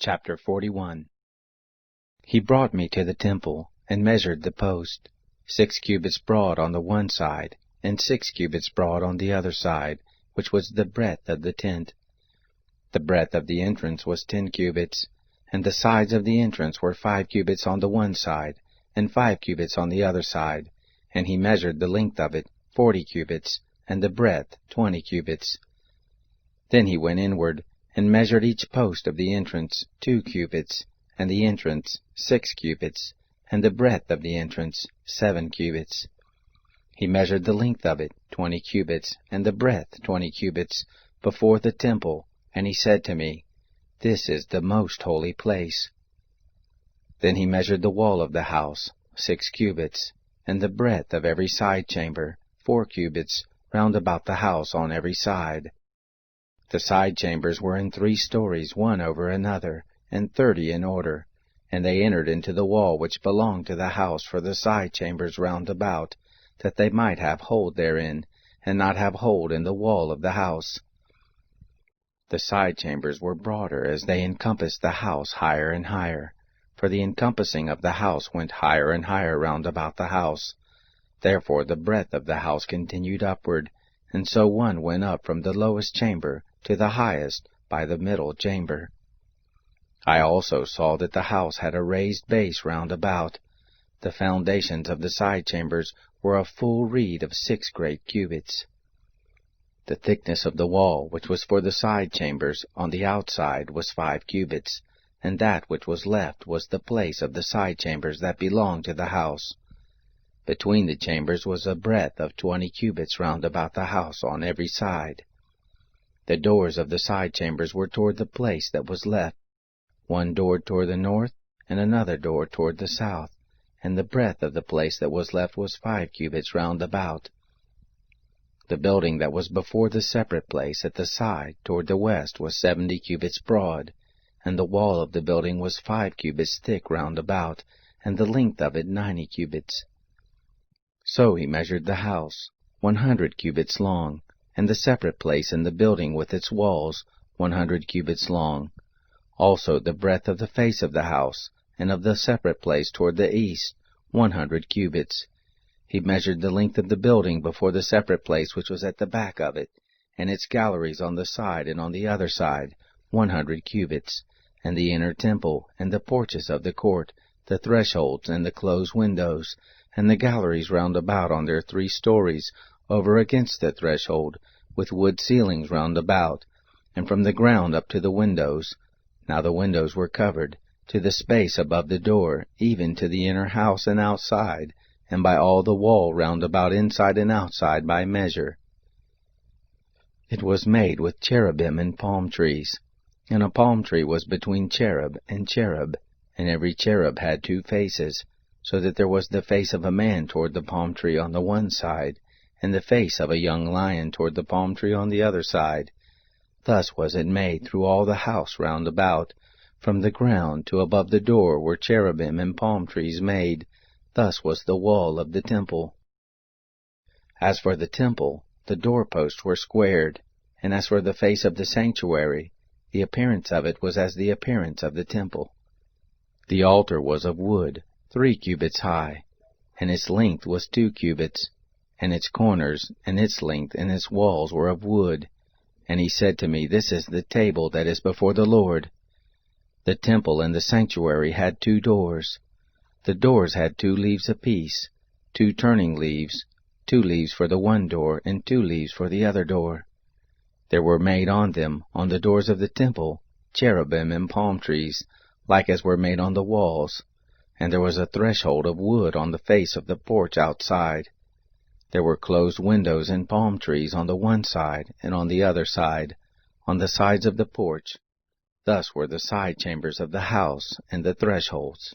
Chapter 41. He brought me to the temple, and measured the post, 6 cubits broad on the one side, and 6 cubits broad on the other side, which was the breadth of the tent. The breadth of the entrance was 10 cubits, and the sides of the entrance were 5 cubits on the one side, and 5 cubits on the other side. And he measured the length of it, 40 cubits, and the breadth 20 cubits. Then he went inward, and measured each post of the entrance 2 cubits, and the entrance 6 cubits, and the breadth of the entrance 7 cubits. He measured the length of it 20 cubits, and the breadth 20 cubits, before the temple, and he said to me, This is the most holy place. Then he measured the wall of the house 6 cubits, and the breadth of every side chamber 4 cubits, round about the house on every side. The side chambers were in 3 stories, one over another, and 30 in order, and they entered into the wall which belonged to the house for the side chambers round about, that they might have hold therein, and not have hold in the wall of the house. The side chambers were broader as they encompassed the house higher and higher, for the encompassing of the house went higher and higher round about the house. Therefore the breadth of the house continued upward, and so one went up from the lowest chamber to the highest by the middle chamber. I also saw that the house had a raised base round about. The foundations of the side chambers were a full reed of 6 great cubits. The thickness of the wall which was for the side chambers on the outside was 5 cubits, and that which was left was the place of the side chambers that belonged to the house. Between the chambers was a breadth of 20 cubits round about the house on every side. The doors of the side chambers were toward the place that was left, one door toward the north, and another door toward the south, and the breadth of the place that was left was 5 cubits round about. The building that was before the separate place at the side toward the west was 70 cubits broad, and the wall of the building was 5 cubits thick round about, and the length of it 90 cubits. So he measured the house, 100 cubits long, and the separate place in the building with its walls 100 cubits long. Also the breadth of the face of the house, and of the separate place toward the east, 100 cubits. He measured the length of the building before the separate place which was at the back of it, and its galleries on the side and on the other side, 100 cubits, and the inner temple, and the porches of the court, the thresholds, and the closed windows, and the galleries round about on their 3 stories, over against the threshold, with wood ceilings round about, and from the ground up to the windows. Now the windows were covered, to the space above the door, even to the inner house and outside, and by all the wall round about inside and outside by measure. It was made with cherubim and palm trees, and a palm tree was between cherub, and every cherub had 2 faces, so that there was the face of a man toward the palm tree on the one side, and the face of a young lion toward the palm tree on the other side. Thus was it made through all the house round about. From the ground to above the door were cherubim and palm trees made. Thus was the wall of the temple. As for the temple, the doorposts were squared, and as for the face of the sanctuary, the appearance of it was as the appearance of the temple. The altar was of wood, 3 cubits high, and its length was 2 cubits, and its corners, and its length, and its walls were of wood. And he said to me, This is the table that is before the Lord. The temple and the sanctuary had 2 doors. The doors had 2 leaves apiece, 2 turning leaves, 2 leaves for the one door, and 2 leaves for the other door. There were made on them, on the doors of the temple, cherubim and palm trees, like as were made on the walls. And there was a threshold of wood on the face of the porch outside. There were closed windows and palm trees on the one side and on the other side, on the sides of the porch. Thus were the side chambers of the house and the thresholds.